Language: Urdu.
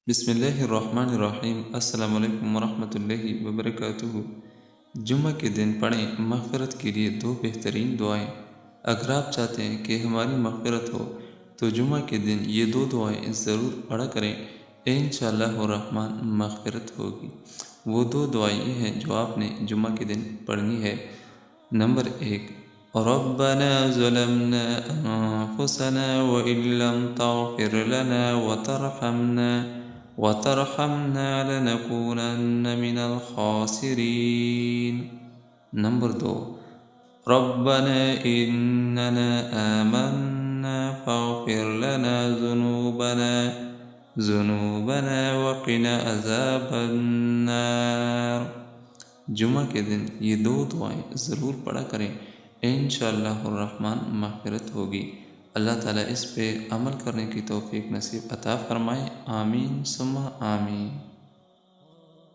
بسم اللہ الرحمن الرحیم۔ السلام علیکم ورحمۃ اللہ وبرکاتہ۔ جمعہ کے دن پڑھیں مغفرت کے لیے دو بہترین دعائیں۔ اگر آپ چاہتے ہیں کہ ہماری مغفرت ہو تو جمعہ کے دن یہ دو دعائیں ضرور پڑھا کریں، انشاءاللہ الرحمن مغفرت ہوگی۔ وہ دو دعائیں یہ ہیں جو آپ نے جمعہ کے دن پڑھنی ہے۔ نمبر 1، ربنا ظلمنا انفسنا وإن لم تغفر لنا وترحمنا لنكونن من الخاسرين۔ نمبر 2، ربنا إننا آمنا فاغفر لنا ذنوبنا وقنا عذاب النار۔ جمعہ کے دن یہ دو دعائیں ضرور پڑھا کریں، انشاءاللہ الرحمن مغفرت ہوگی۔ اللہ تعالیٰ اس پہ عمل کرنے کی توفیق نصیب عطا فرمائے، آمین ثم آمین۔